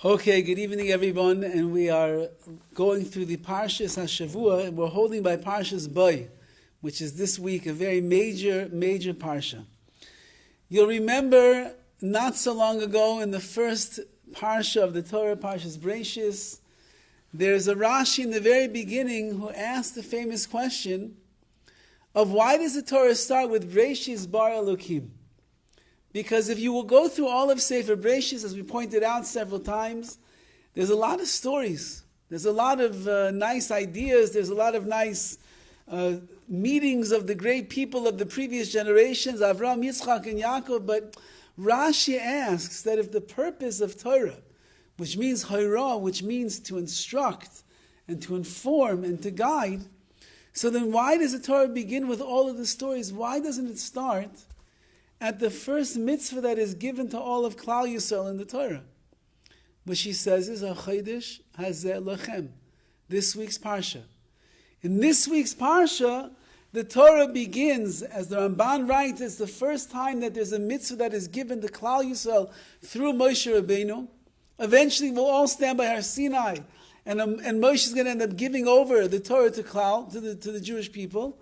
Okay, good evening everyone, and we are going through the PARSHAS HaShavua, and we're holding by PARSHAS Boy, which is this week a very major Parsha. You'll remember not so long ago in the first Parsha of the Torah, PARSHAS Breishis, there's a Rashi in the very beginning who asked the famous question of why does the Torah start with Breishis Bar Elokim? Because if you will go through all of Sefer Breishis, as we pointed out several times, there's a lot of stories. There's a lot of nice ideas. There's a lot of nice meetings of the great people of the previous generations, Avraham, Yitzchak, and Yaakov. But Rashi asks that if the purpose of Torah, which means Hayrah, which means to instruct and to inform and to guide, so then why does the Torah begin with all of the stories? Why doesn't it start at the first mitzvah that is given to all of Klal Yisrael in the Torah? What she says is, HaChodesh Hazeh Lachem, this week's Parsha. In this week's Parsha, the Torah begins, as the Ramban writes, it's the first time that there's a mitzvah that is given to Klal Yisrael through Moshe Rabbeinu. Eventually we'll all stand by Har Sinai, and Moshe is going to end up giving over the Torah to Klal, to the Jewish people.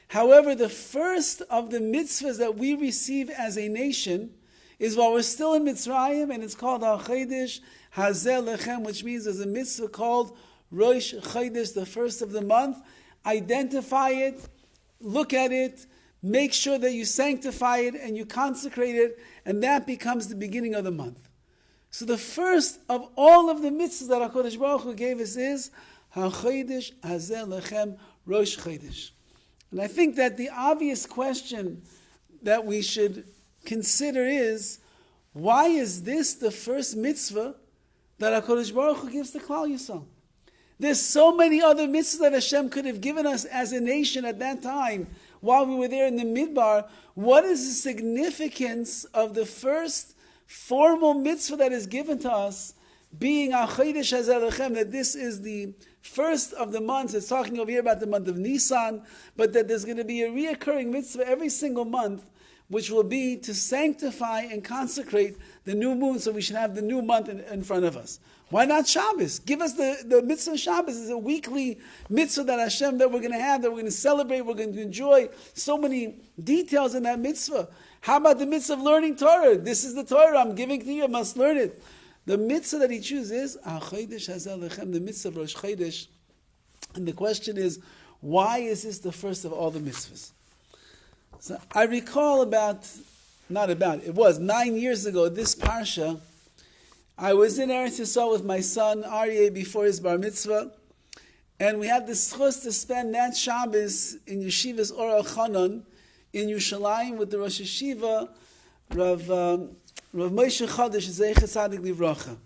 However, the first of the mitzvahs that we receive as a nation is while we're still in Mitzrayim, and it's called HaChodesh Hazeh Lechem, which means there's a mitzvah called Rosh Chodesh, the first of the month. Identify it, look at it, make sure that you sanctify it and you consecrate it, and that becomes the beginning of the month. So the first of all of the mitzvahs that HaKadosh Baruch Hu gave us is HaChodesh Hazeh Lechem Rosh Chodesh. And I think that the obvious question that we should consider is, why is this the first mitzvah that HaKadosh Baruch Hu gives to Klal Yisrael? There's so many other mitzvahs that Hashem could have given us as a nation at that time while we were there in the Midbar. What is the significance of the first formal mitzvah that is given to us, being HaChodesh Hazeh Lechem, that this is the first of the months? It's talking over here about the month of Nisan, but that there's going to be a reoccurring mitzvah every single month, which will be to sanctify and consecrate the new moon, so we should have the new month in front of us. Why not Shabbos? Give us the mitzvah of Shabbos. It's a weekly mitzvah that Hashem, that we're going to have, that we're going to celebrate, we're going to enjoy. So many details in that mitzvah. How about the mitzvah of learning Torah? This is the Torah I'm giving to you, I must learn it. The mitzvah that he chooses is HaChodesh Hazeh Lechem, the mitzvah of Rosh Chodesh. And the question is, why is this the first of all the mitzvahs? So I recall it was 9 years ago, this Parsha, I was in Eretz Yisrael with my son Aryeh before his bar mitzvah, and we had the schus to spend that Shabbos in Yeshiva's Or Elchanan in Yerushalayim with the Rosh Yeshiva, Rav Moshe Chodesh, Zecher Tzadik Livracha.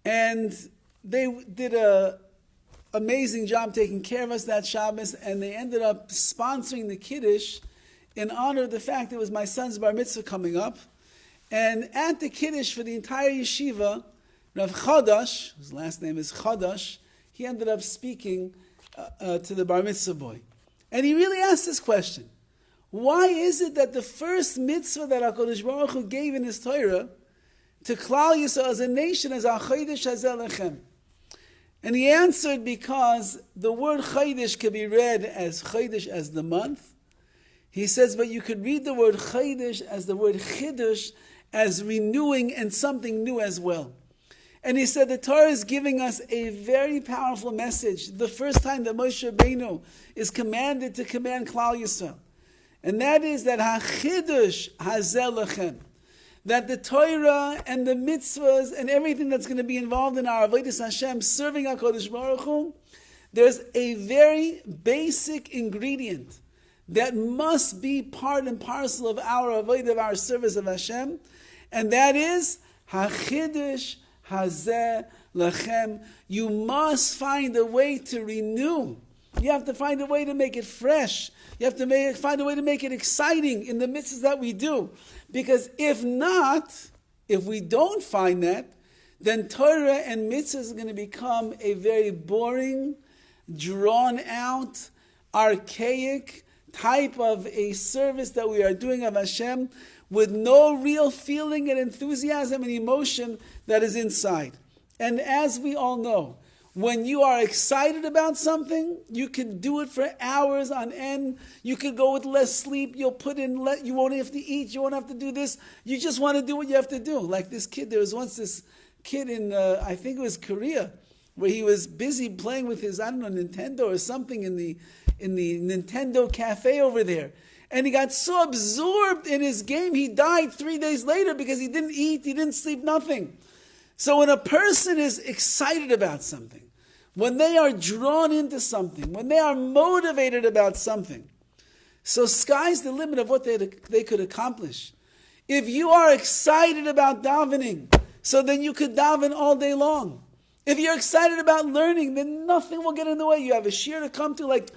And they did an amazing job taking care of us that Shabbos, and they ended up sponsoring the Kiddush in honor of the fact that it was my son's bar mitzvah coming up. And at the Kiddush for the entire yeshiva, Rav Chodesh, whose last name is Chodesh, he ended up speaking to the bar mitzvah boy. And he really asked this question: why is it that the first mitzvah that HaKadosh Baruch Hu gave in his Torah to Klal Yisrael as a nation is HaChodesh Hazeh Lechem? And he answered, because the word Chodesh can be read as Chodesh, as the month. He says, but you could read the word Chodesh as the word Chiddush, as renewing and something new as well. And he said the Torah is giving us a very powerful message. The first time that Moshe Rabbeinu is commanded to command Klal Yisrael. And that is that HaChiddush Hazeh Lechem, that the Torah and the mitzvahs and everything that's going to be involved in our Avodas Hashem, serving HaKadosh Baruch Hu, there's a very basic ingredient that must be part and parcel of our avodah, of our service of Hashem, and that is HaChiddush Hazeh Lechem. You must find a way to renew. You have to find a way to make it fresh. You have to find a way to make it exciting in the mitzvahs that we do. Because if not, if we don't find that, then Torah and mitzvahs are going to become a very boring, drawn out, archaic type of a service that we are doing of Hashem, with no real feeling and enthusiasm and emotion that is inside. And as we all know, when you are excited about something, you can do it for hours on end. You could go with less sleep. You'll put in, you won't have to eat. You won't have to do this. You just want to do what you have to do. Like this kid, there was once this kid in, I think it was Korea, where he was busy playing with his, I don't know, Nintendo or something in the Nintendo cafe over there. And he got so absorbed in his game, he died 3 days later because he didn't eat, he didn't sleep, nothing. So when a person is excited about something, when they are drawn into something, when they are motivated about something, so sky's the limit of what they could accomplish. If you are excited about davening, so then you could daven all day long. If you're excited about learning, then nothing will get in the way. You have a shiur to come to, like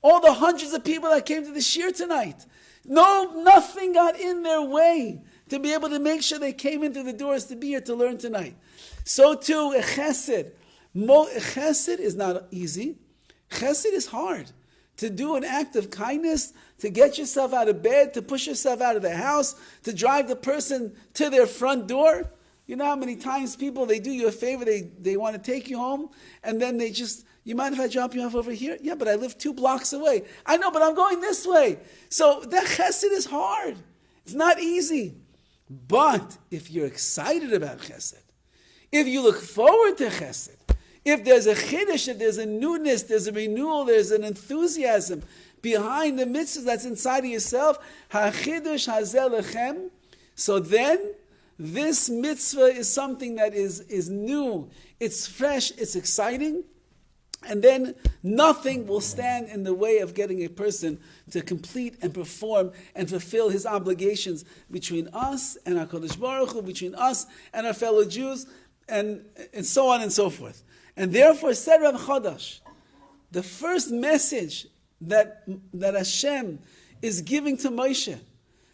all the hundreds of people that came to the shiur tonight. No, nothing got in their way to be able to make sure they came into the doors to be here to learn tonight. So too, a chesed. Chesed is not easy. Chesed is hard. To do an act of kindness, to get yourself out of bed, to push yourself out of the house, to drive the person to their front door. You know how many times people, they do you a favor, they want to take you home, and then they just, you mind if I drop you off over here? Yeah, but I live 2 blocks away. I know, but I'm going this way. So that chesed is hard. It's not easy. But if you're excited about chesed, if you look forward to chesed, if there's a chiddush, if there's a newness, there's a renewal, there's an enthusiasm behind the mitzvahs that's inside of yourself, ha-chiddush hazeh lechem, so then this mitzvah is something that is new, it's fresh, it's exciting, and then nothing will stand in the way of getting a person to complete and perform and fulfill his obligations between us and HaKadosh Baruch Hu, between us and our fellow Jews, and so on and so forth. And therefore, said Rav Chodash, the first message that Hashem is giving to Moshe,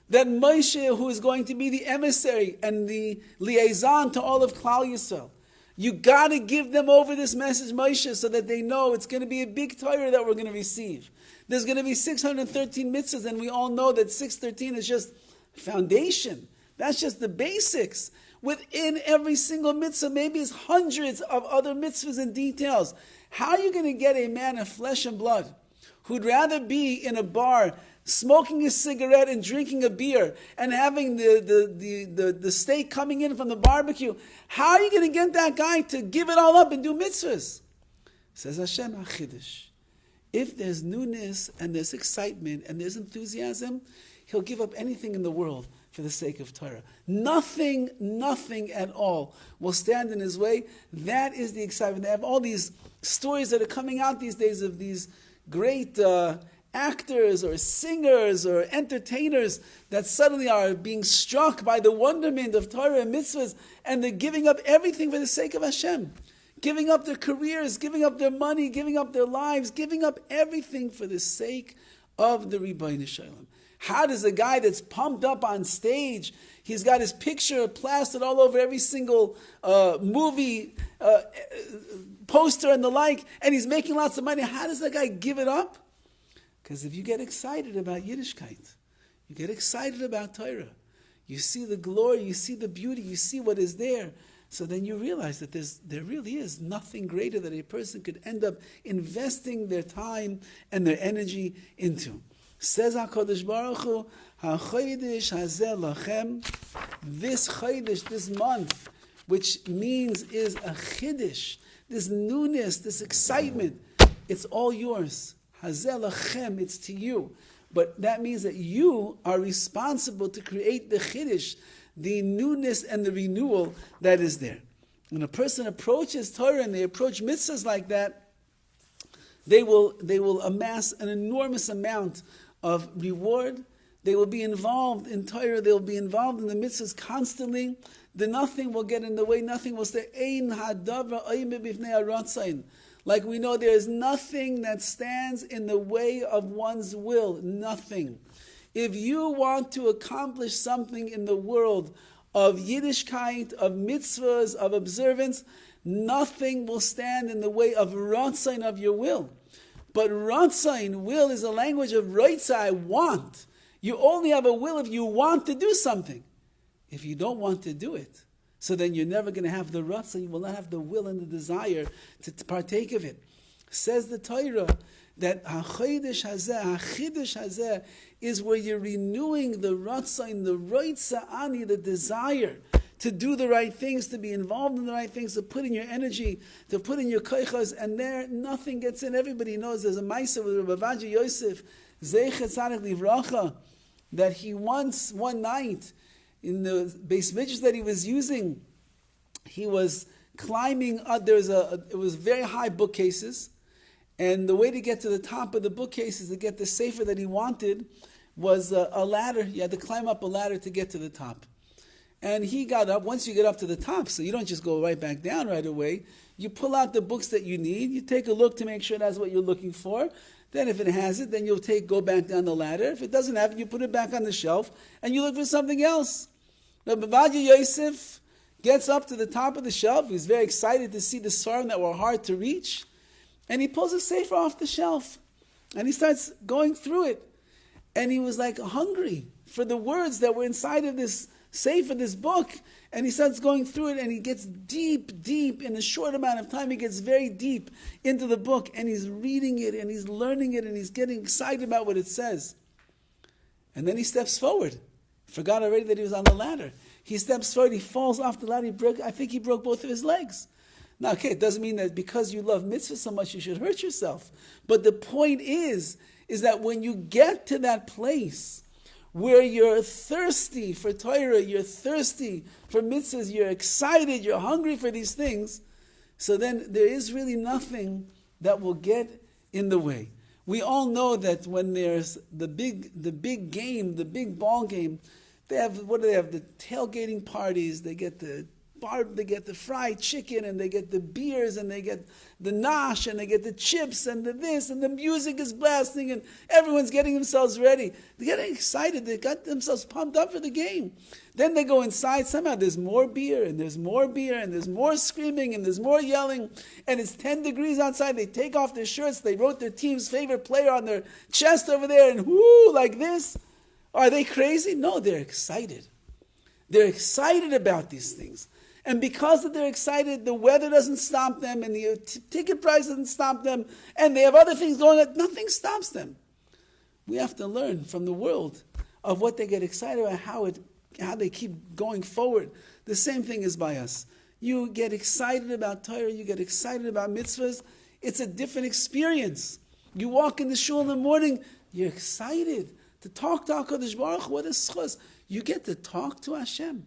that Moshe, who is going to be the emissary and the liaison to all of Klal Yisrael, you got to give them over this message, Moshe, so that they know it's going to be a big Torah that we're going to receive. There's going to be 613 mitzvahs, and we all know that 613 is just foundation. That's just the basics. Within every single mitzvah, maybe it's hundreds of other mitzvahs and details. How are you going to get a man of flesh and blood who'd rather be in a bar smoking a cigarette and drinking a beer and having the steak coming in from the barbecue? How are you going to get that guy to give it all up and do mitzvahs? Says Hashem HaChiddush. If there's newness and there's excitement and there's enthusiasm, he'll give up anything in the world for the sake of Torah. Nothing at all will stand in his way. That is the excitement. They have all these stories that are coming out these days of these great actors or singers or entertainers that suddenly are being struck by the wonderment of Torah and mitzvahs, and they're giving up everything for the sake of Hashem. Giving up their careers, giving up their money, giving up their lives, giving up everything for the sake of the Ribbono Shel Olam. How does a guy that's pumped up on stage, he's got his picture plastered all over every single movie poster and the like, and he's making lots of money, how does that guy give it up? Because if you get excited about Yiddishkeit, you get excited about Torah, you see the glory, you see the beauty, you see what is there, so then you realize that there really is nothing greater that a person could end up investing their time and their energy into. Says HaKadosh Baruch Hu, HaChodesh Hazeh Lachem, this Chodesh, this month, which means is a Chiddush, this newness, this excitement, it's all yours. Hazeh Lachem, it's to you. But that means that you are responsible to create the Chiddush, the newness and the renewal that is there. When a person approaches Torah and they approach mitzvahs like that, they will amass an enormous amount of reward. They will be involved in Torah. They will be involved in the mitzvahs constantly. Nothing will get in the way. Nothing will stay. Ein hadavar oimeh bifnei haratzain. Like we know, there is nothing that stands in the way of one's will. Nothing. If you want to accomplish something in the world of Yiddishkeit, of mitzvahs, of observance, nothing will stand in the way of ratzain, of your will. But ratzain, will, is a language of reitzah, I want. You only have a will if you want to do something. If you don't want to do it, So then you're never going to have the rasa, you will not have the will and the desire to partake of it. Says the Torah that ha-chidush hazeh is where you're renewing the rasa and the roitza ani, the desire to do the right things, to be involved in the right things, to put in your energy, to put in your koichas, and there nothing gets in. Everybody knows there's a ma'aseh with Rabbi Yosef, Zeichet Tzaddik Livracha, that he once, one night, in the Beis Midrash that he was using, he was climbing, it was very high bookcases, and the way to get to the top of the bookcases to get the sefer that he wanted was a ladder. You had to climb up a ladder to get to the top. And he got up. Once you get up to the top, so you don't just go right back down right away, you pull out the books that you need, you take a look to make sure that's what you're looking for. Then if it has it, then you'll go back down the ladder. If it doesn't have it, you put it back on the shelf, and you look for something else. Rabbi Yosef gets up to the top of the shelf. He's very excited to see the svarim that were hard to reach. And he pulls a sefer off the shelf. And he starts going through it. And he was like hungry for the words that were inside of this sefer, this book. And he starts going through it, and he gets deep in a short amount of time. He gets very deep into the book, and he's reading it, and he's learning it, and he's getting excited about what it says. And then he steps forward. Forgot already that he was on the ladder. He steps forward, he falls off the ladder, I think he broke both of his legs. Now, okay, it doesn't mean that because you love mitzvah so much you should hurt yourself. But the point is that when you get to that place where you're thirsty for Torah, you're thirsty for mitzvahs, you're excited, you're hungry for these things, so then there is really nothing that will get in the way. We all know that when there's the big game, the big ball game, they have, what do they have? The tailgating parties, they get the fried chicken, and they get the beers, and they get the nosh, and they get the chips, and the this, and the music is blasting, and everyone's getting themselves ready. They're getting excited. They got themselves pumped up for the game. Then they go inside. Somehow there's more beer, and there's more beer, and there's more screaming, and there's more yelling, and it's 10 degrees outside. They take off their shirts. They wrote their team's favorite player on their chest over there, and whoo, like this. Are they crazy? No, they're excited. They're excited about these things. And because they're excited, the weather doesn't stop them, and the ticket price doesn't stop them, and they have other things going on. Nothing stops them. We have to learn from the world of what they get excited about, how they keep going forward. The same thing is by us. You get excited about Torah, you get excited about mitzvahs. It's a different experience. You walk in the shul in the morning, you're excited to talk to HaKadosh Baruch Hu. What a schus. You get to talk to Hashem.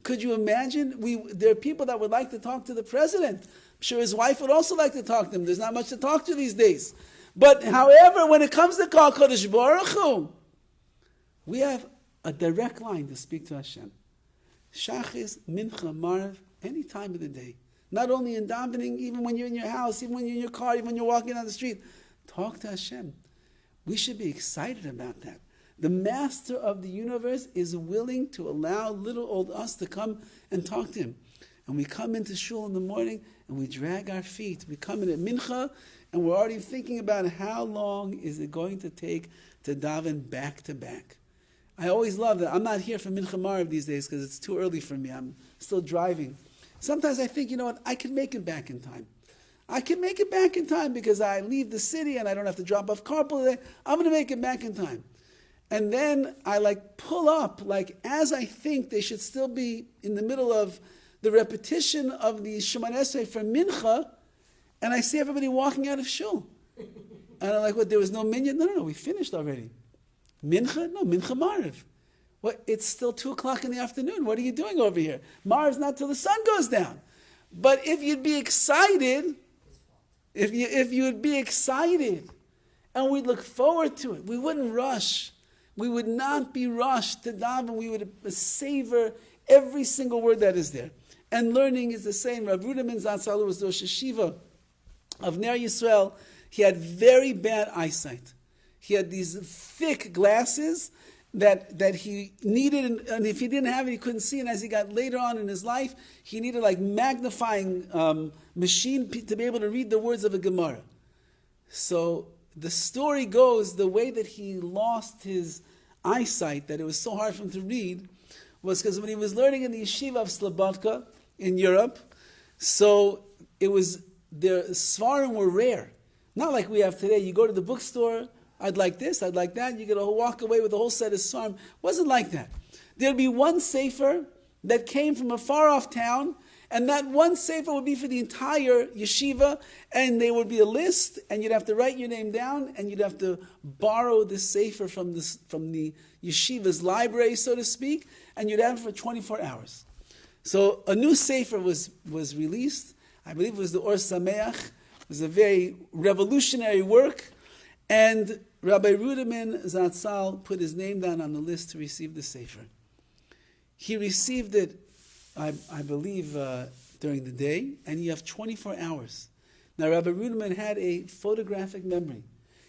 Could you imagine? There are people that would like to talk to the president. I'm sure his wife would also like to talk to him. There's not much to talk to these days. But however, when it comes to HaKadosh Baruch Hu, we have a direct line to speak to Hashem. Shachis, Mincha, Marav, any time of the day. Not only in davening, even when you're in your house, even when you're in your car, even when you're walking down the street. Talk to Hashem. We should be excited about that. The master of the universe is willing to allow little old us to come and talk to him. And we come into shul in the morning and we drag our feet. We come in at mincha and we're already thinking about how long is it going to take to daven back to back. I always love that. I'm not here for mincha marav these days because it's too early for me. I'm still driving. Sometimes I think, you know what, I can make it back in time. I can make it back in time because I leave the city and I don't have to drop off carpool. I'm going to make it back in time. And then I pull up, as I think they should still be in the middle of the repetition of the Shemoneh Esrei for Mincha, and I see everybody walking out of shul. And I'm like, what, there was no minyan? No, we finished already. Mincha? No, Mincha Marav. What, it's still 2 o'clock in the afternoon. What are you doing over here? Marav's not till the sun goes down. But if you'd be excited, if you would be excited, and we'd look forward to it, we wouldn't rush. We would not be rushed to daven. We would savor every single word that is there. And learning is the same. Rav Ruderman Zatzal was the Rosh Hashiva of Ner Yisrael. He had very bad eyesight. He had these thick glasses that he needed, and if he didn't have it, he couldn't see. And as he got later on in his life, he needed magnifying machine to be able to read the words of a Gemara. So the story goes, the way that he lost his eyesight, that it was so hard for him to read, was because when he was learning in the yeshiva of Slobodka, in Europe. So it was, the Svarim were rare. Not like we have today. You go to the bookstore, I'd like this, I'd like that. You get to walk away with a whole set of Svarim. It wasn't like that. There'd be one sefer that came from a far off town, and that one sefer would be for the entire yeshiva, and there would be a list, and you'd have to write your name down, and you'd have to borrow the sefer from the yeshiva's library, so to speak, and you'd have it for 24 hours. So a new sefer was released. I believe it was the Or Sameach. It was a very revolutionary work, and Rabbi Ruderman Zatzal put his name down on the list to receive the sefer. He received it, I believe, during the day, and you have 24 hours. Now, Rabbi Ruderman had a photographic memory.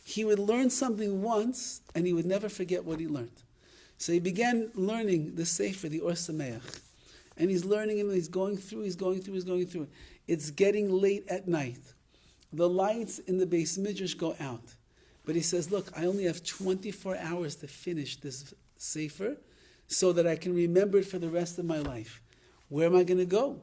He would learn something once, and he would never forget what he learned. So he began learning the Sefer, the Or Sameach. And he's learning it, and he's going through. It's getting late at night. The lights in the Beis Midrash go out. But he says, look, I only have 24 hours to finish this Sefer, so that I can remember it for the rest of my life. Where am I going to go?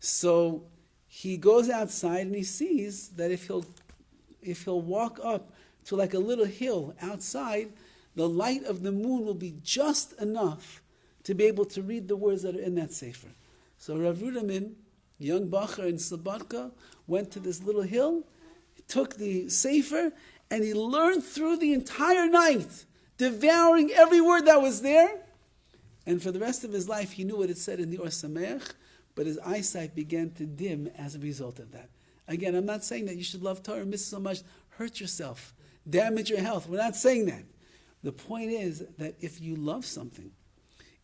So he goes outside and he sees that if he'll walk up to like a little hill outside, the light of the moon will be just enough to be able to read the words that are in that sefer. So Rav Ruderman, young bacher in Slobodka, went to this little hill, took the sefer, and he learned through the entire night, devouring every word that was there. And for the rest of his life, he knew what it said in the Or Sameach, but his eyesight began to dim as a result of that. Again, I'm not saying that you should love Torah and mitzvah so much, hurt yourself, damage your health. We're not saying that. The point is that if you love something,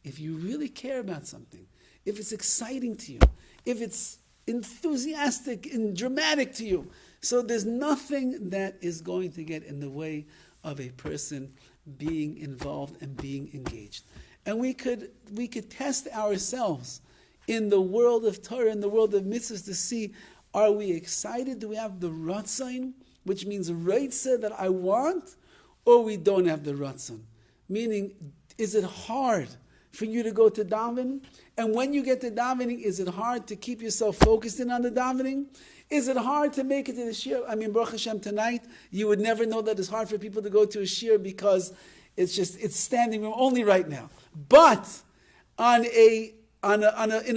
if you really care about something, if it's exciting to you, if it's enthusiastic and dramatic to you, so there's nothing that is going to get in the way of a person being involved and being engaged. And we could test ourselves in the world of Torah, in the world of mitzvahs, to see, are we excited? Do we have the ratzon, which means reitzah, that I want, or we don't have the ratzon? Meaning, is it hard for you to go to davening? And when you get to davening, is it hard to keep yourself focused in on the davening? Is it hard to make it to the shir? I mean, Baruch Hashem, tonight, you would never know that it's hard for people to go to a shir because it's standing room only right now. But in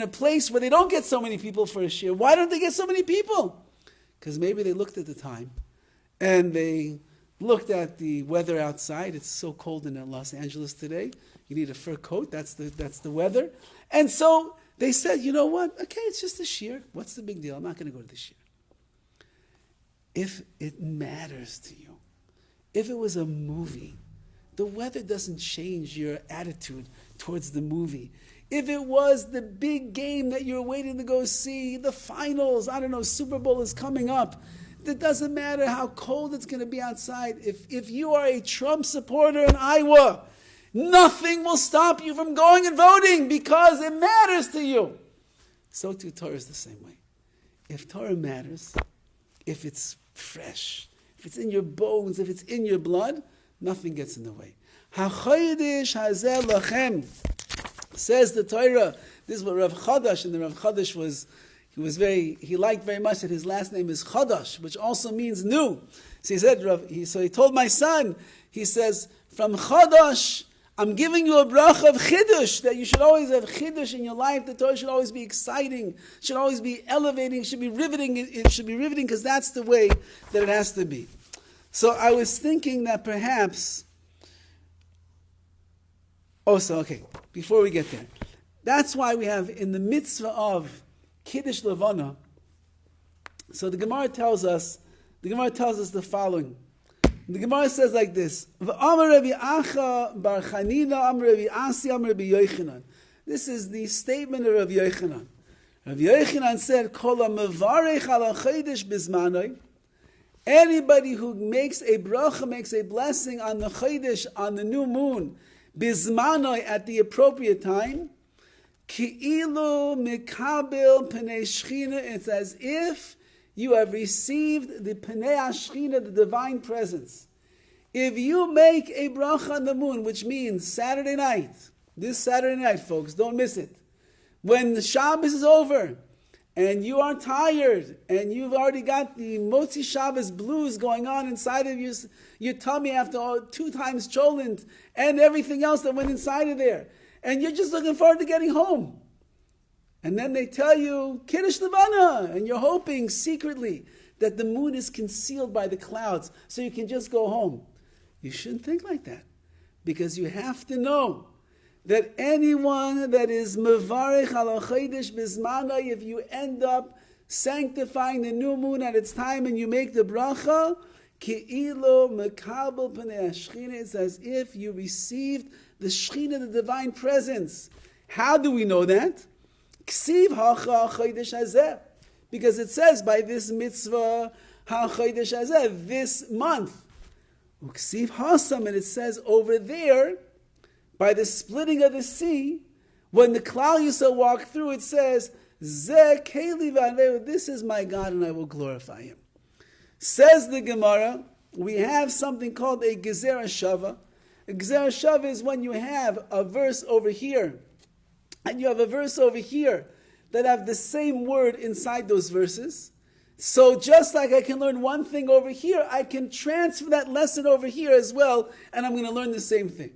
a place where they don't get so many people for a shir, why don't they get so many people? Because maybe they looked at the time and they looked at the weather outside. It's so cold in Los Angeles today. You need a fur coat. That's the weather. And so they said, you know what? Okay, it's just a shir. What's the big deal? I'm not going to go to the shir. If it matters to you, if it was a movie, the weather doesn't change your attitude towards the movie. If it was the big game that you're waiting to go see, the finals, I don't know, Super Bowl is coming up, it doesn't matter how cold it's going to be outside. If you are a Trump supporter in Iowa, nothing will stop you from going and voting because it matters to you. So too, Torah is the same way. If Torah matters, if it's fresh, if it's in your bones, if it's in your blood, nothing gets in the way. HaChodesh hazeh lachem, says the Torah. This is what Rav Chadash, and the Rav Chadash he liked very much that his last name is Chadash, which also means new. So he said, so he told my son, he says, from Chadash, I'm giving you a bracha of Chiddush, that you should always have Chiddush in your life. The Torah should always be exciting, should always be elevating, should be riveting. It should be riveting because that's the way that it has to be. So I was thinking that perhaps, before we get there, that's why we have in the mitzvah of Kiddush Levana. So the Gemara tells us the following. The Gemara says like this: V'amar Rabbi Acha bar Chanina, Amar Rabbi Asi, Amar Rabbi Yochanan. This is the statement of Rabbi Yochanan. Rabbi Yochanan said, Kol ha'mevarech ala chodesh bizmanoi. Anybody who makes a bracha, makes a blessing on the chodesh, on the new moon, bizmanoi, at the appropriate time, ki'ilu mikabel pnei shchina. It's as if you have received the Pnei Ashchina, the divine presence. If you make a bracha on the moon, which means Saturday night, this Saturday night, folks, don't miss it. When the Shabbos is over, and you are tired, and you've already got the Motzi Shabbos blues going on inside of your tummy after 2 times cholent and everything else that went inside of there, and you're just looking forward to getting home. And then they tell you, Kiddush Levana, and you're hoping secretly that the moon is concealed by the clouds so you can just go home. You shouldn't think like that, because you have to know that anyone that is mevarich al chodesh bizmana, if you end up sanctifying the new moon at its time and you make the bracha, ki'ilo mekabel pnei hashchina, it's as if you received the shchina, the divine presence. How do we know that? Ksiv hacha chodesh hazeh, because it says by this mitzvah ha chodesh hazeh, this month. Uksiv hasam, and it says over there, by the splitting of the sea, when the Klal Yisrael walked through, it says, Zeh keli v'anvehu, this is my God and I will glorify Him. Says the Gemara, we have something called a Gezer Shava. A Gezer Shava is when you have a verse over here, and you have a verse over here that have the same word inside those verses. So just like I can learn one thing over here, I can transfer that lesson over here as well, and I'm going to learn the same thing.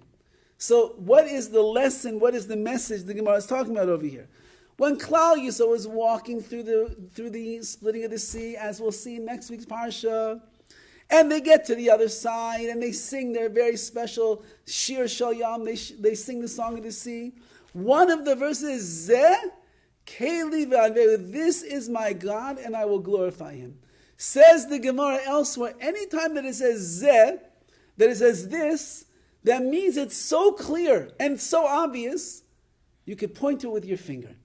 So what is the lesson, what is the message the Gemara is talking about over here? When Klal Yisrael was walking through the splitting of the sea, as we'll see in next week's Parsha, and they get to the other side, and they sing their very special Shir Shal Yam, they sing the song of the sea. One of the verses is, Zeh Keli V'Anvehu, this is my God, and I will glorify Him. Says the Gemara elsewhere, anytime that it says Zeh, that it says this, that means it's so clear and so obvious, you could point to it with your finger.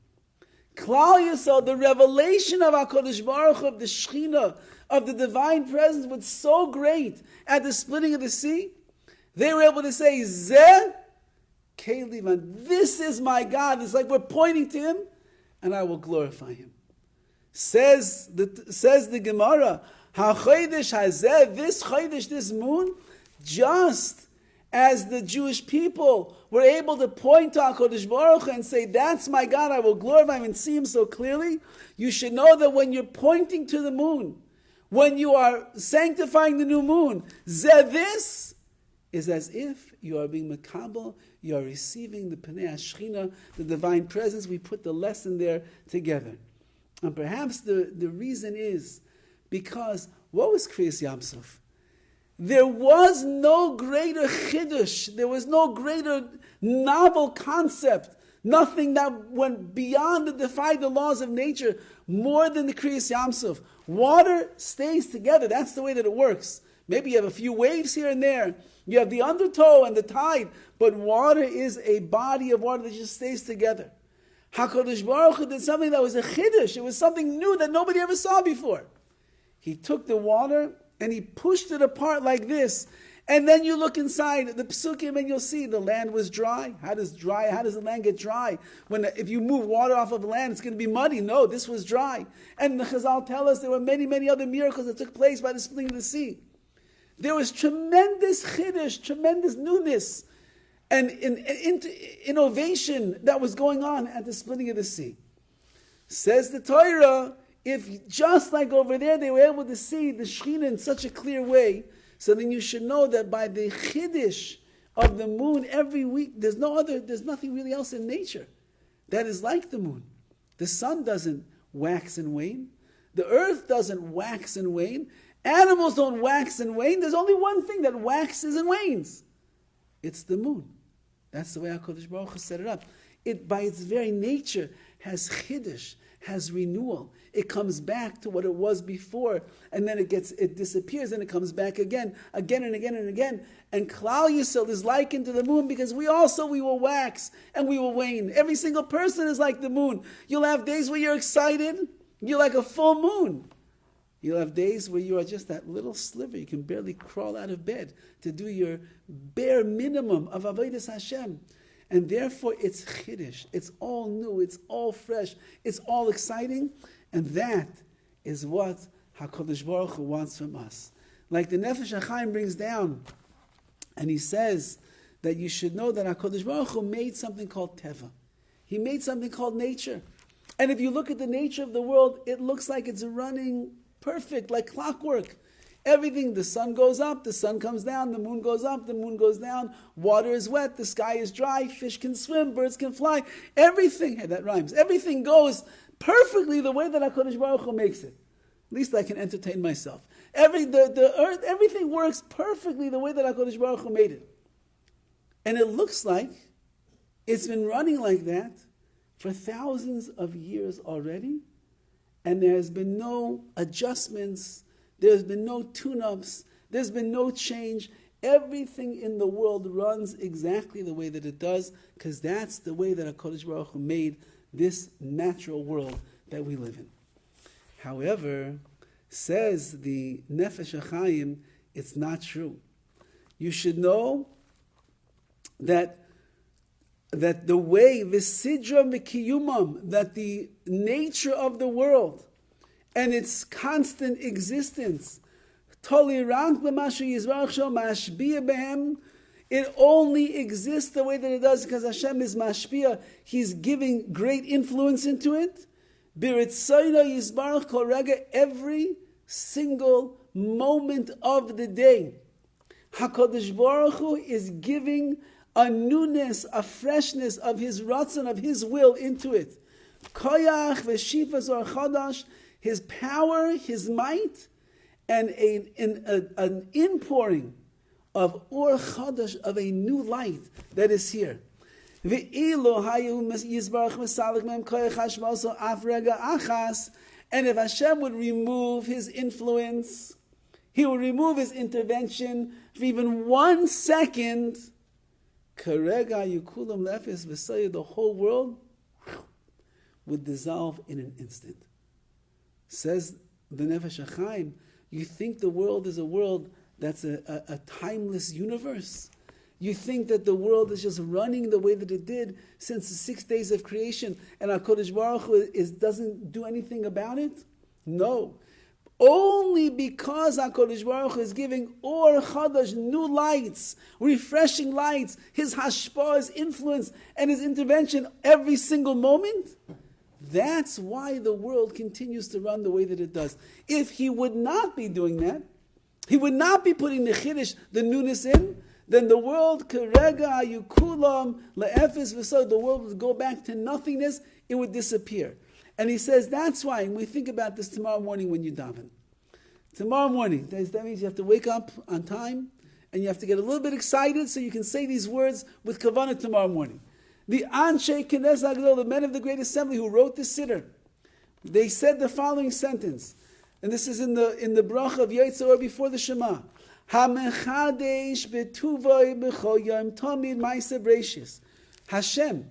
Klal Yisrael, the revelation of HaKadosh Baruch Hu, of the Shekhinah, of the divine presence, was so great at the splitting of the sea, they were able to say, Zeh Keli V'Anvehu, this is my God. It's like we're pointing to Him, and I will glorify Him. Says the Gemara, HaChodesh Hazeh, this Chodesh, this moon, just as the Jewish people were able to point to HaKadosh Baruch Hu and say, that's my God, I will glorify Him and see Him so clearly, you should know that when you're pointing to the moon, when you are sanctifying the new moon, this is as if you are being makabel, you are receiving the Pnei HaShechina, the divine presence. We put the lesson there together. And perhaps the reason is because, what was Kriyas Yam Suf? There was no greater chiddush, there was no greater novel concept, nothing that went beyond and defied the laws of nature more than the Kriyas Yam Suf. Water stays together, that's the way that it works. Maybe you have a few waves here and there, you have the undertow and the tide, but water is a body of water that just stays together. HaKadosh Baruch Hu did something that was a chiddush, it was something new that nobody ever saw before. He took the water and He pushed it apart like this. And then you look inside the Psukim and you'll see the land was dry. How does the land get dry? If you move water off of the land, it's going to be muddy. No, this was dry. And the Chazal tell us there were many, many other miracles that took place by the splitting of the sea. There was tremendous chiddush, tremendous newness, and innovation that was going on at the splitting of the sea. Says the Torah, if just like over there they were able to see the Shekhinah in such a clear way, so then you should know that by the chiddush of the moon every week, there's nothing really else in nature that is like the moon. The sun doesn't wax and wane. The earth doesn't wax and wane. Animals don't wax and wane. There's only one thing that waxes and wanes. It's the moon. That's the way HaKadosh Baruch Hu set it up. It, by its very nature, has chiddush, has renewal. It comes back to what it was before, and then it disappears, and it comes back again and again and again. And Klal Yisrael is likened to the moon because we will wax and we will wane. Every single person is like the moon. You'll have days where you're excited. You're like a full moon. You'll have days where you are just that little sliver. You can barely crawl out of bed to do your bare minimum of Avodas Hashem. And therefore, it's chiddush. It's all new. It's all fresh. It's all exciting. And that is what HaKadosh Baruch Hu wants from us. Like the Nefesh HaChaim brings down, and he says that you should know that HaKadosh Baruch Hu made something called Teva. He made something called nature. And if you look at the nature of the world, it looks like it's running perfect, like clockwork. Everything, the sun goes up, the sun comes down, the moon goes up, the moon goes down, water is wet, the sky is dry, fish can swim, birds can fly, everything, hey, that rhymes, everything goes perfectly the way that HaKadosh Baruch Hu makes it. At least I can entertain myself. The earth, everything works perfectly the way that HaKadosh Baruch Hu made it. And it looks like it's been running like that for thousands of years already, and there has been no adjustments, there's been no tune-ups, there's been no change. Everything in the world runs exactly the way that it does, because that's the way that HaKadosh Baruch Hu made this natural world that we live in. However, says the Nefesh HaChaim, it's not true. You should know that the way, Visidra Mikiyumam, that the nature of the world and its constant existence, it only exists the way that it does because Hashem is mashpia. He's giving great influence into it. Every single moment of the day, HaKadosh Baruch Hu is giving a newness, a freshness of His ratzon, of His will into it. Koyach v'shifas or chadash, His power, His might, and an inpouring of or chadash, of a new light that is here. And if Hashem would remove His influence, He would remove His intervention for even 1 second, the whole world would dissolve in an instant. Says the Nefesh HaChaim, you think the world is a world that's a timeless universe? You think that the world is just running the way that it did since the 6 days of creation, and HaKadosh Baruch Hu doesn't do anything about it? No. Only because HaKadosh Baruch Hu is giving Or Chadash, new lights, refreshing lights, His hashpah, His influence, and His intervention every single moment. That's why the world continues to run the way that it does. If He would not be doing that, He would not be putting the chiddush, the newness in, then the world, kerega yukulam le'efes v'sod, the world would go back to nothingness, it would disappear. And he says that's why, and we think about this tomorrow morning when you daven. Tomorrow morning, that means you have to wake up on time, and you have to get a little bit excited so you can say these words with kavanah tomorrow morning. The Anshe Knesset Agdol, the men of the Great Assembly who wrote this siddur, they said the following sentence, and this is in the bracha of Yitzhak before the Shema. HaMechadesh betuvoi b'chol yom tamid ma'aseh bereishis. Hashem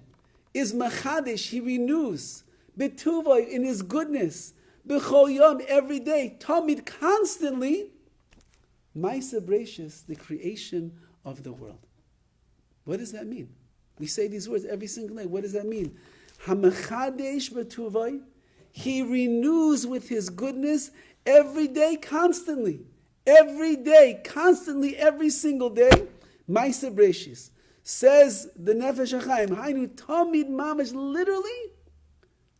is mechadesh, He renews, betuvoi, in His goodness, b'chol yom, every day, tamid, constantly, ma'aseh bereishis, the creation of the world. What does that mean? We say these words every single day. What does that mean? HaMechadesh betuvoi, He renews with His goodness every day, constantly. Every day, constantly, every single day, Ma'aseh Bereishis. Says the Nefesh HaChaim, Hainu Tamid Mamash, literally,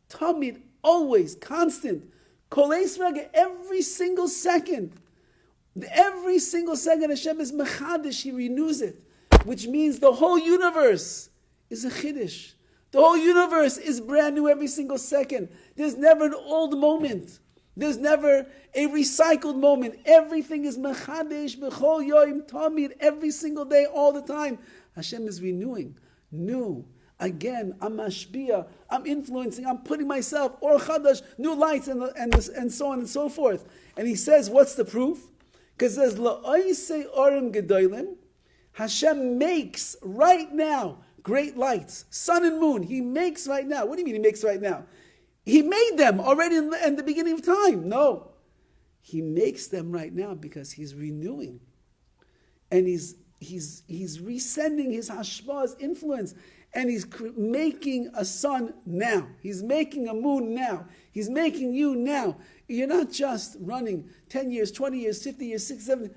Tamid, always, constant. Kol Eis Rega, every single second. Every single second, Hashem is Mechadish, He renews it. Which means the whole universe is a Chiddush. The whole universe is brand new every single second. There's never an old moment. There's never a recycled moment. Everything is mechadesh, b'chol yoim, tamid, every single day, all the time. Hashem is renewing, new. Again, I'm mashpia, I'm influencing, I'm putting myself, or chadash, new lights, and so on and so forth. And He says, what's the proof? Because it says, la'oisei orim gedolim, Hashem makes right now great lights, sun and moon. He makes right now. What do you mean He makes right now? He made them already in the beginning of time. No. He makes them right now because He's renewing. And He's resending His hashpah's influence. And He's making a sun now. He's making a moon now. He's making you now. You're not just running 10 years, 20 years, 50 years, 60, 70.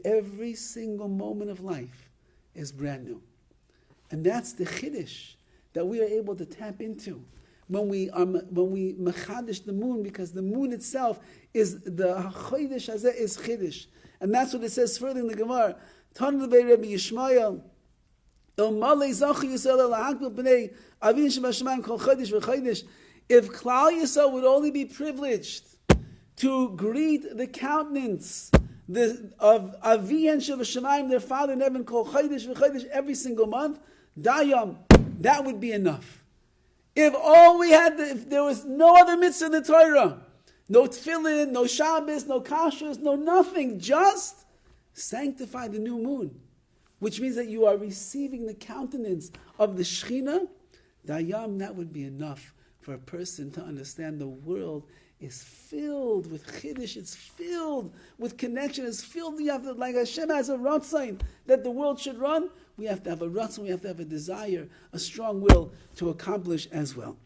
Every single moment of life is brand new. And that's the chiddush that we are able to tap into. when we mechadish the moon, because the moon itself is the chodesh hazeh is chiddush, and that's what it says further in the Gemara. Tan lebei Rabbi Yishmael, El malei zachi Yisrael lahakbil b'nei avin shebashamayim kol chodesh v'chodesh. If Klal Yisrael would only be privileged to greet the countenance of Avi and Shevashamayim, their father in heaven, called Chodesh v'Chodesh every single month, Dayam, that would be enough. If all we had, if there was no other mitzvah in the Torah, no tefillin, no Shabbos, no kashrus, no nothing, just sanctify the new moon, which means that you are receiving the countenance of the Shekhinah, Dayam, that would be enough for a person to understand the world is filled with chiddush, it's filled with connection, it's filled, you have to, like Hashem has a ratzon that the world should run, we have to have a ratzon, we have to have a desire, a strong will to accomplish as well.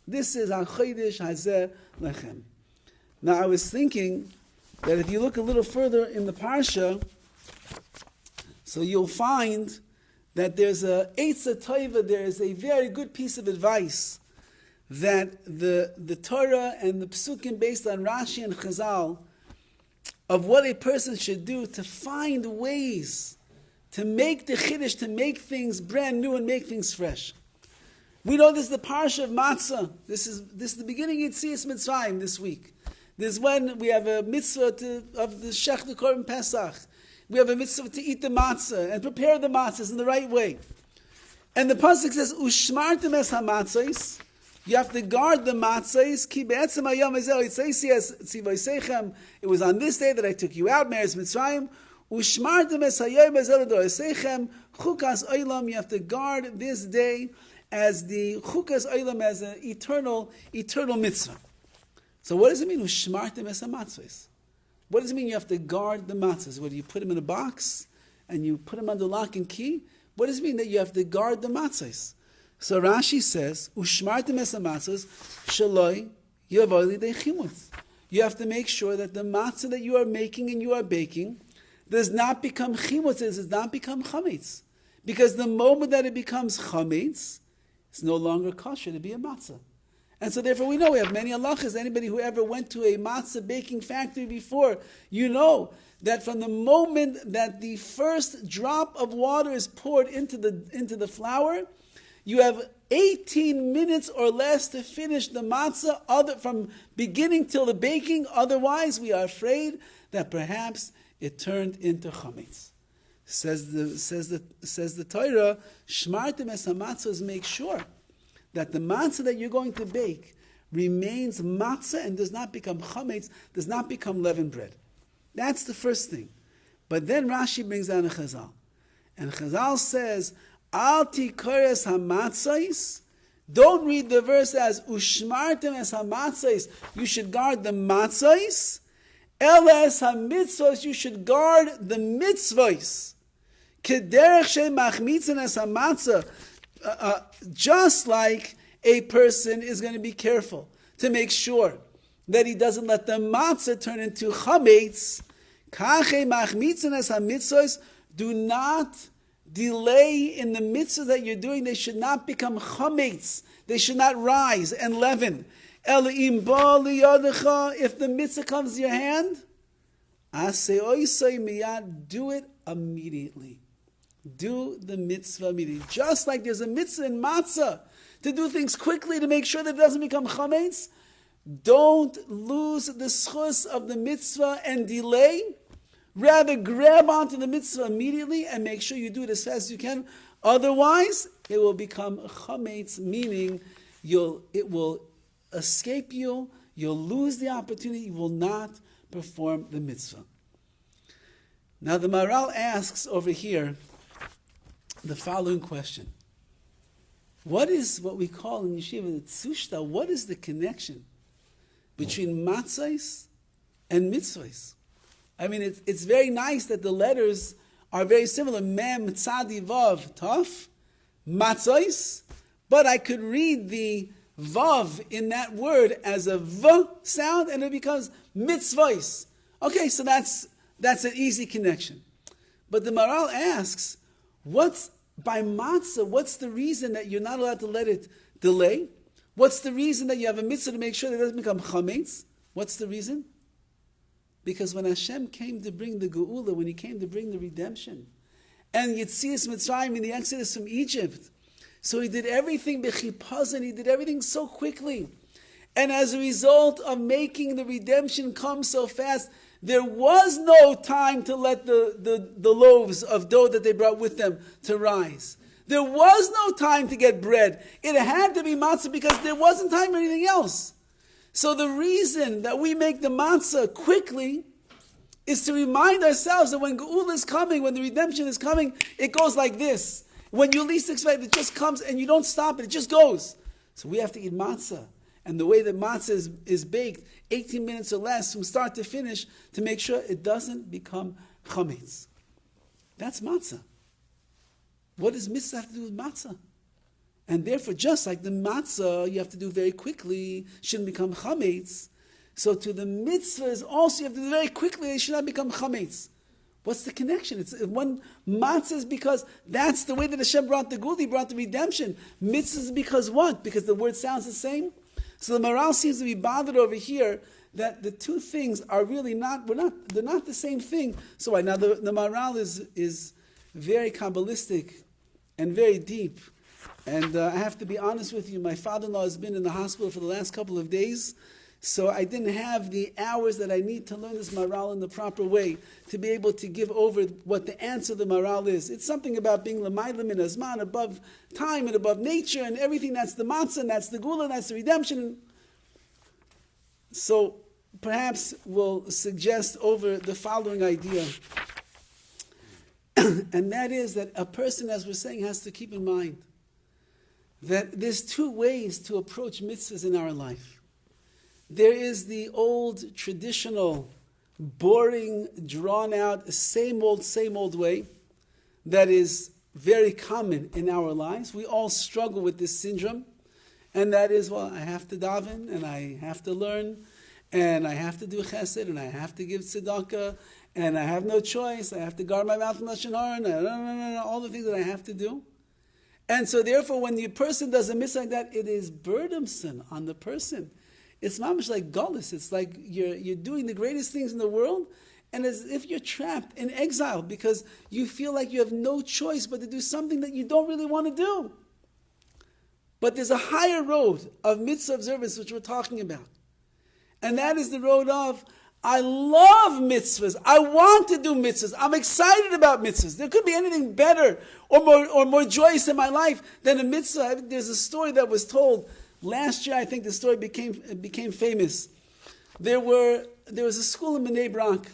This is HaChodesh Hazeh Lechem. Now I was thinking that if you look a little further in the Parsha, so you'll find that there's a Eitzah Tova, there is a very good piece of advice that the Torah and the Psukim based on Rashi and Chazal of what a person should do to find ways to make the Chiddush, to make things brand new and make things fresh. We know this is the Parsha of Matzah. This is the beginning of Yetzias Mitzrayim this week. This is when we have a mitzvah of the Shech the Korban Pesach. We have a mitzvah to eat the matzah and prepare the matzahs in the right way. And the pasuk says, "Ushmartem es hamatzos." You have to guard the matzahs. Ki be'etzem hayom hazeh yitzaysi es tzivoseichem. It was on this day that I took you out, Meretz Mitzrayim. Ushmartem es hayom hazeh l'doraseichem. Chukas olam. You have to guard this day as the chukas olam, as an eternal mitzvah. So what does it mean? Ushmartem es hamatzos. What does it mean? You have to guard the matzahs. What do you put them in a box and you put them under lock and key? What does it mean that you have to guard the matzahs? So Rashi says, "Ushmartem es hamatzos shaloi yavoi lidei chimutz." You have to make sure that the matzah that you are making and you are baking does not become chimutz, does not become chametz, because the moment that it becomes chametz, it's no longer kosher to be a matzah. And so therefore we know we have many halachas. Anybody who ever went to a matzah baking factory before, you know that from the moment that the first drop of water is poured into the flour, you have 18 minutes or less to finish the matzah, from beginning till the baking. Otherwise, we are afraid that perhaps it turned into chametz. Says the Torah, "Shmartem es hamatzos," make sure that the matzah that you're going to bake remains matzah and does not become chametz, does not become leavened bread. That's the first thing. But then Rashi brings down a Chazal, and Chazal says, "Al tikores hamatzos." Don't read the verse as "Ushmartem es hamatzos." You should guard the matzos. El es hamitzvos. You should guard the mitzvos. Kederech she machmitzin es hamatzah. Just like a person is going to be careful to make sure that he doesn't let the matzah turn into chametz. Kache machmitzin es hamitzvos. Do not delay in the mitzvahs that you're doing. They should not become chametz. They should not rise and leaven. If the mitzvah comes to your hand, do it immediately. Do the mitzvah immediately. Just like there's a mitzvah in matzah to do things quickly to make sure that it doesn't become chametz, don't lose the schus of the mitzvah and delay. Rather, grab onto the mitzvah immediately and make sure you do it as fast as you can. Otherwise, it will become chametz, meaning it will escape you. You'll lose the opportunity. You will not perform the mitzvah. Now, the Maharal asks over here the following question. What is what we call in yeshiva the tzushta? What is the connection between matzos and mitzvos? I mean, it's very nice that the letters are very similar. Mem, tzadi, vav, taf, matzos. But I could read the vav in that word as a v sound, and it becomes mitzvos. Okay, so that's an easy connection. But the Maharal asks, by matzah, what's the reason that you're not allowed to let it delay? What's the reason that you have a mitzvah to make sure that it doesn't become chametz? What's the reason? Because when Hashem came to bring the geula, when He came to bring the redemption, and Yetzias Mitzrayim in the exodus from Egypt, so He did everything b'chipazon, He did everything so quickly. And as a result of making the redemption come so fast, there was no time to let the loaves of dough that they brought with them to rise. There was no time to get bread. It had to be matzah because there wasn't time for anything else. So the reason that we make the matzah quickly is to remind ourselves that when geula is coming, when the redemption is coming, it goes like this. When you least expect it, just comes and you don't stop it, it just goes. So we have to eat matzah. And the way that matzah is baked, 18 minutes or less from start to finish, to make sure it doesn't become chametz. That's matzah. What does mitzvah have to do with matzah? And therefore, just like the matzah, you have to do very quickly, shouldn't become chametz. So to the mitzvahs also, you have to do very quickly, they should not become chametz. What's the connection? It's one matzah is because that's the way that Hashem brought the geula, He brought the redemption. Mitzvah is because what? Because the word sounds the same. So the Maral seems to be bothered over here that the two things are really they're not the same thing. So why? Now the Maral is very Kabbalistic and very deep. And I have to be honest with you, my father-in-law has been in the hospital for the last couple of days, so I didn't have the hours that I need to learn this Maral in the proper way, to be able to give over what the answer of the Maral is. It's something about being l'mayla min hazman, above time and above nature, and everything that's the matzah, and that's the geula, and that's the redemption. So perhaps we'll suggest over the following idea. And that is that a person, as we're saying, has to keep in mind that there's two ways to approach mitzvahs in our life. There is the old, traditional, boring, drawn-out, same old way that is very common in our lives. We all struggle with this syndrome, and that is, well, I have to daven, and I have to learn, and I have to do chesed, and I have to give tzedakah, and I have no choice. I have to guard my mouth from lashon hara, and all the things that I have to do. And so therefore, when the person does a mitzvah like that, it is burdensome on the person. It's mamish like gullus. It's like you're doing the greatest things in the world, and as if you're trapped in exile because you feel like you have no choice but to do something that you don't really want to do. But there's a higher road of mitzvah observance which we're talking about. And that is the road of, I love mitzvahs. I want to do mitzvahs. I'm excited about mitzvahs. There could be anything better or more joyous in my life than a mitzvah. There's a story that was told last year. I think the story became famous. There was a school in Bnei Brak,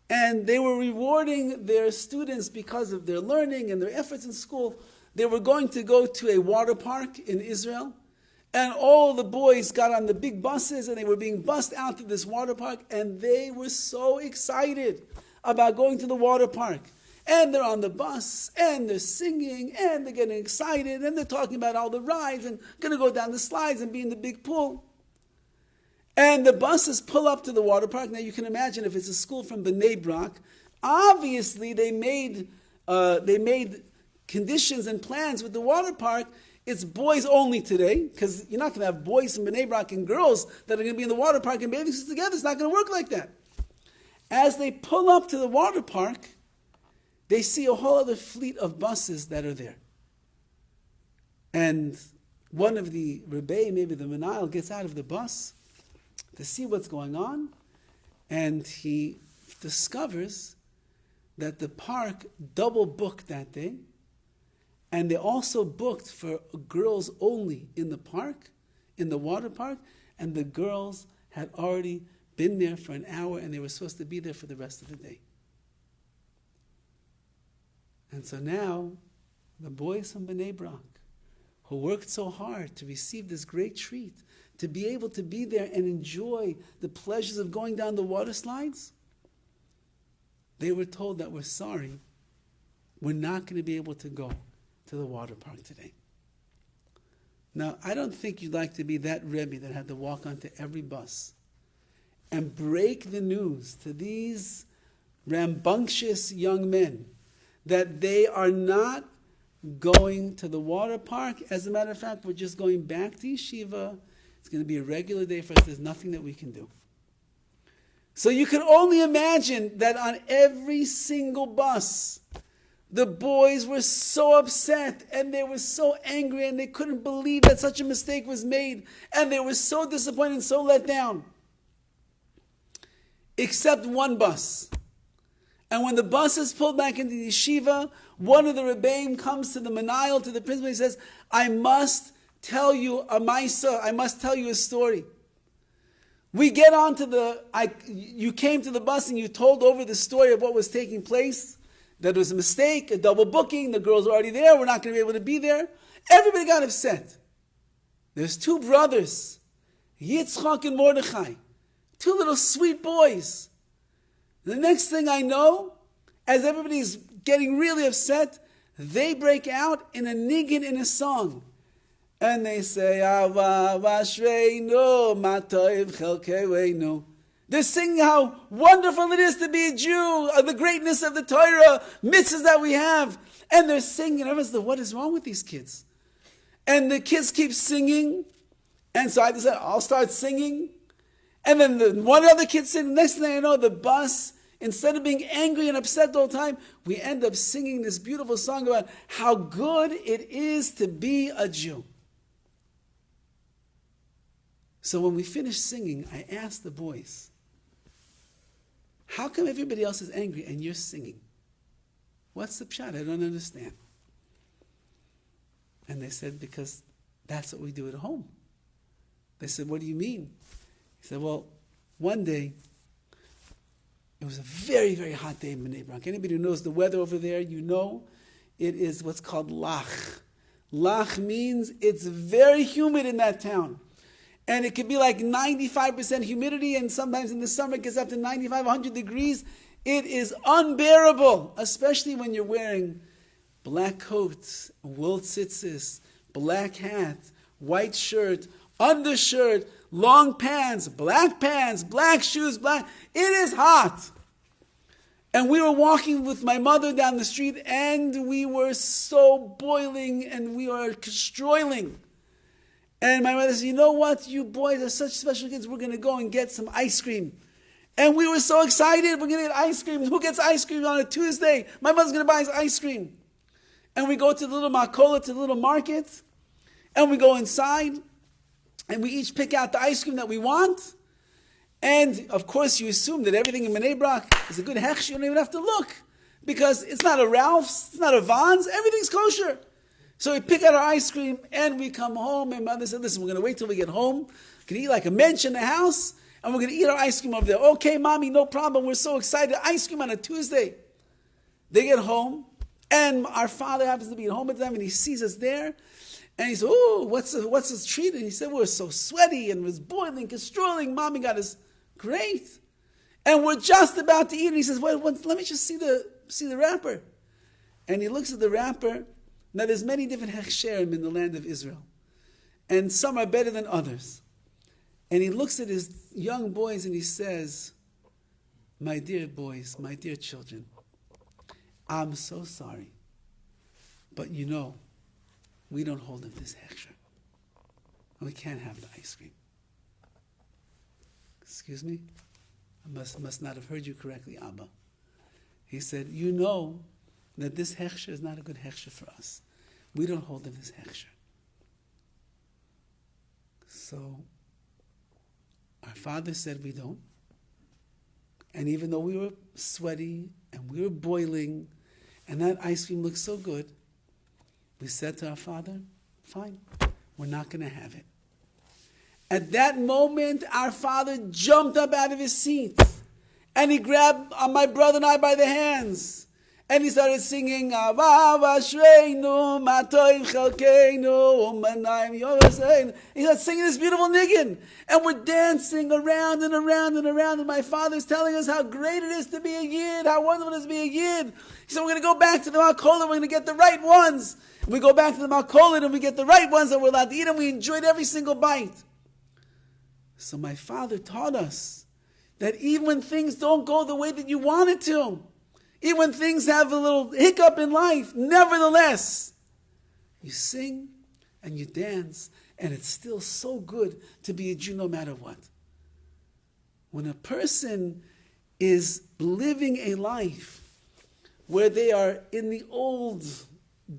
and they were rewarding their students because of their learning and their efforts in school. They were going to go to a water park in Israel. And all the boys got on the big buses and they were being bussed out to this water park, and they were so excited about going to the water park. And they're on the bus and they're singing and they're getting excited and they're talking about all the rides and going to go down the slides and be in the big pool. And the buses pull up to the water park. Now you can imagine if it's a school from Bnei Brak, obviously they made conditions and plans with the water park. It's boys only today, because you're not going to have boys from Bnei Brak and girls that are going to be in the water park and bathing suits together. It's not going to work like that. As they pull up to the water park, they see a whole other fleet of buses that are there. And one of the Rabbi, maybe the Menayel, gets out of the bus to see what's going on, and he discovers that the park double booked that day. And they also booked for girls only in the park, in the water park, and the girls had already been there for an hour and they were supposed to be there for the rest of the day. And so now, the boys from Bnei Brak, who worked so hard to receive this great treat, to be able to be there and enjoy the pleasures of going down the water slides, they were told that we're sorry, we're not going to be able to go to the water park today. Now, I don't think you'd like to be that Rebbe that had to walk onto every bus and break the news to these rambunctious young men that they are not going to the water park. As a matter of fact, we're just going back to yeshiva. It's going to be a regular day for us. There's nothing that we can do. So you can only imagine that on every single bus, the boys were so upset and they were so angry and they couldn't believe that such a mistake was made. And they were so disappointed and so let down. Except one bus. And when the bus is pulled back into the yeshiva, one of the Rebbeim comes to the Menayel, to the principal, he says, I must tell you a Maisa, I must tell you a story. We get on to you came to the bus and you told over the story of what was taking place, that it was a mistake, a double booking, the girls are already there, we're not going to be able to be there. Everybody got upset. There's two brothers, Yitzchak and Mordechai, two little sweet boys. The next thing I know, as everybody's getting really upset, they break out in a niggin, in a song. And they say, Ava vashreinu, matoiv chelkeinu. They're singing how wonderful it is to be a Jew, the greatness of the Torah, mitzvahs that we have. And they're singing, and everyone's like, what is wrong with these kids? And the kids keep singing. And so I decided, I'll start singing. And then one other kid singing. The next thing I know, the bus, instead of being angry and upset the whole time, we end up singing this beautiful song about how good it is to be a Jew. So when we finished singing, I asked the boys, how come everybody else is angry and you're singing? What's the pshat? I don't understand. And they said, because that's what we do at home. They said, what do you mean? He said, well, one day, it was a very, very hot day in Bnei Brak. Anybody who knows the weather over there, you know it is what's called lach. Lach means it's very humid in that town. And it could be like 95% humidity, and sometimes in the summer it gets up to 95, 100 degrees. It is unbearable, especially when you're wearing black coats, wool tzitzis, black hat, white shirt, undershirt, long pants, black shoes, black. It is hot. And we were walking with my mother down the street, and we were so boiling, and we were stroiling. And my mother said, you know what, you boys are such special kids, we're going to go and get some ice cream. And we were so excited, we're going to get ice cream. Who gets ice cream on a Tuesday? My mother's going to buy us ice cream. And we go to the little makola, to the little market, and we go inside, and we each pick out the ice cream that we want. And, of course, you assume that everything in Bnei Brak is a good hechsh. You don't even have to look, because it's not a Ralph's, it's not a Vons, everything's kosher. So we pick out our ice cream, and we come home, and mother said, listen, we're going to wait till we get home. We're going to eat like a mensch in the house, and we're going to eat our ice cream over there. Okay, mommy, no problem. We're so excited. Ice cream on a Tuesday. They get home, and our father happens to be at home at them, and he sees us there, and he says, oh, what's this treat? And he said, we're so sweaty, and it was boiling, castrolling. Mommy got us great. And we're just about to eat, and he says, wait, let me just see the wrapper. And he looks at the wrapper. Now, there's many different hechsherim in the land of Israel, and some are better than others. And he looks at his young boys and he says, my dear boys, my dear children, I'm so sorry, but you know, we don't hold of this hechsher. We can't have the ice cream. Excuse me? I must not have heard you correctly, Abba. He said, you know that this hechsher is not a good hechsher for us. We don't hold of this hechsher. So, our father said we don't. And even though we were sweaty and we were boiling and that ice cream looked so good, we said to our father, fine, we're not going to have it. At that moment, our father jumped up out of his seat and he grabbed my brother and I by the hands. And he started singing, he started singing this beautiful niggin. And we're dancing around and around and around. And my father's telling us how great it is to be a yid, how wonderful it is to be a yid. He said, we're going to go back to the Makola, we're going to get the right ones. And we go back to the Makola and we get the right ones that we're allowed to eat, and we enjoyed every single bite. So my father taught us that even when things don't go the way that you want it to, even when things have a little hiccup in life, nevertheless, You sing and you dance, and it's still so good to be a Jew no matter what. When a person is living a life where they are in the old,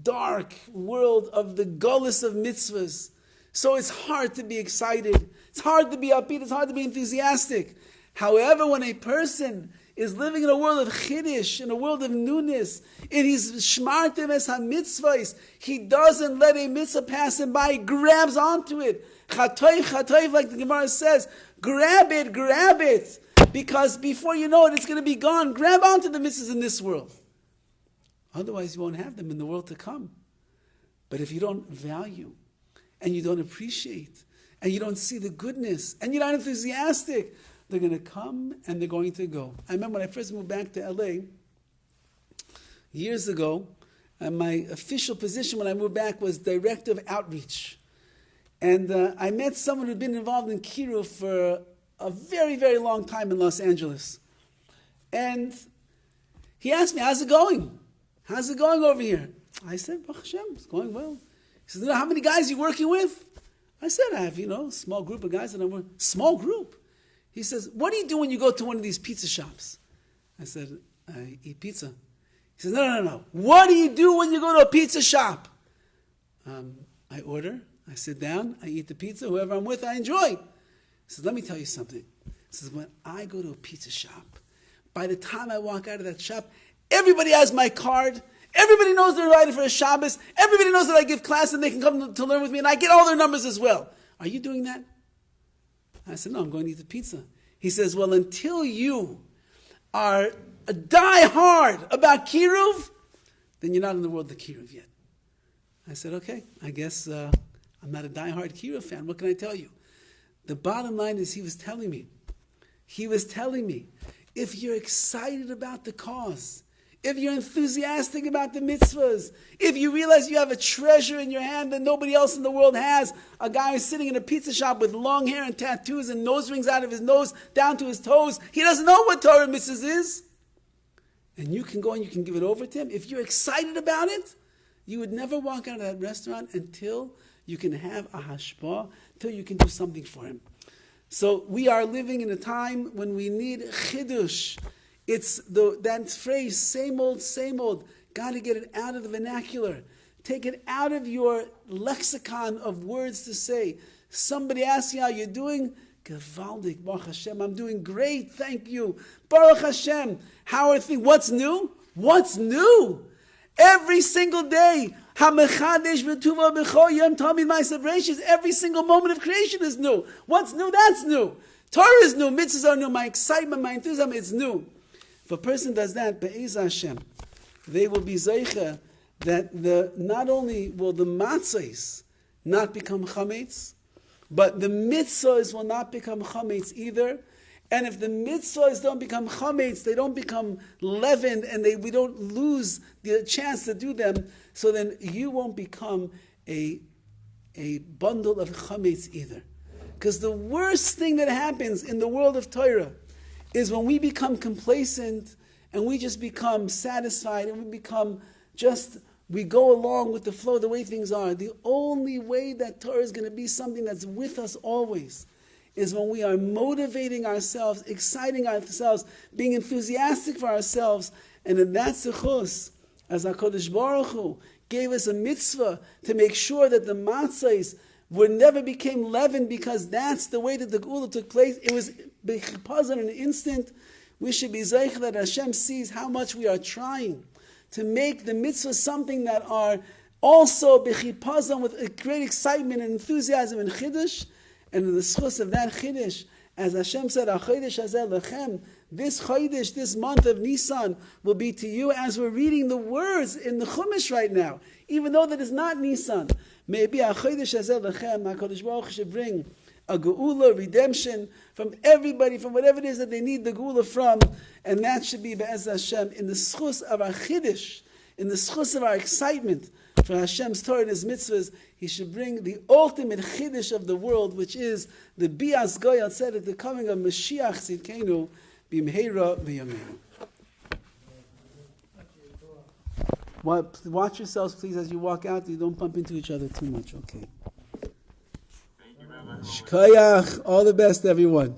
dark world of the gullus of mitzvahs, so it's hard to be excited, it's hard to be upbeat, it's hard to be enthusiastic. However, when a person is living in a world of chiddush, in a world of newness, in his shmartim es ha-mitzvahs, he doesn't let a mitzvah pass him by, he grabs onto it. Chatoif, like the Gemara says, grab it, because before you know it, it's going to be gone. Grab onto the mitzvahs in this world. Otherwise, you won't have them in the world to come. But if you don't value, and you don't appreciate, and you don't see the goodness, and you're not enthusiastic, they're going to come and they're going to go. I remember when I first moved back to LA years ago, and my official position when I moved back was Director of Outreach. And I met someone who'd been involved in Kiruv for a very, very long time in Los Angeles. And he asked me, how's it going? How's it going over here? I said, Baruch Hashem, it's going well. He says, how many guys are you working with? I said, I have, a small group of guys that I'm working with. Small group? He says, what do you do when you go to one of these pizza shops? I said, I eat pizza. He says, no. What do you do when you go to a pizza shop? I order, I sit down, I eat the pizza, whoever I'm with, I enjoy. He says, let me tell you something. He says, when I go to a pizza shop, by the time I walk out of that shop, everybody has my card. Everybody knows they're invited for a Shabbos. Everybody knows that I give class and they can come to learn with me, and I get all their numbers as well. Are you doing that? I said, no, I'm going to eat the pizza. He says, well, until you are die hard about Kiruv, then you're not in the world of Kiruv yet. I said, okay, I guess I'm not a die-hard Kiruv fan. What can I tell you? The bottom line is he was telling me, if you're excited about the cause, if you're enthusiastic about the mitzvahs, if you realize you have a treasure in your hand that nobody else in the world has, a guy who's sitting in a pizza shop with long hair and tattoos and nose rings out of his nose down to his toes, he doesn't know what Torah mitzvahs is. And you can go and you can give it over to him. If you're excited about it, you would never walk out of that restaurant until you can have a hashpah, until you can do something for him. So we are living in a time when we need chidush. It's that phrase, same old. Got to get it out of the vernacular. Take it out of your lexicon of words to say. Somebody asks you how you're doing. Gewaldig, Baruch Hashem. I'm doing great, thank you. Baruch Hashem. How are things? What's new? What's new? Every single day. Every single moment of creation is new. What's new? That's new. Torah is new. Mitzvahs are new. My excitement, my enthusiasm, it's new. If a person does that, Be'ez Hashem, they will be zeicha that not only will the matzahs not become chametz, but the mitzvahs will not become chametz either. And if the mitzvahs don't become chametz, they don't become leavened, and we don't lose the chance to do them, so then you won't become a bundle of chametz either. Because the worst thing that happens in the world of Torah is when we become complacent and we just become satisfied and we go along with the flow, the way things are. The only way that Torah is going to be something that's with us always is when we are motivating ourselves, exciting ourselves, being enthusiastic for ourselves. And then that's the chus, as HaKadosh Baruch Hu gave us a mitzvah to make sure that the matzahs never became leavened, because that's the way that the Geula took place. It was b'chipazon in an instant. We should be zeicha that Hashem sees how much we are trying to make the mitzvahs something that are also b'chipazon with a great excitement and enthusiasm and chiddush. And in the schus of that chiddush, as Hashem said, "Achodesh hazeh lechem," this chodesh, this month of Nisan, will be to you, as we're reading the words in the Chumash right now, even though that is not Nisan. Maybe Achodesh hazeh lechem, HaKadosh Baruch Hu should bring a geula, redemption from everybody, from whatever it is that they need the geula from, and that should be be'ez Hashem in the schus of our chiddush, in the schus of our excitement for Hashem's Torah and His mitzvahs. He should bring the ultimate chiddush of the world, which is the bias goyal tzedek, the coming of Mashiach Tzidkenu b'mheira v'yameinu. Watch yourselves, please, as you walk out. You don't bump into each other too much. Okay. Thank you, Rabbi. Shkoyach. All the best, everyone.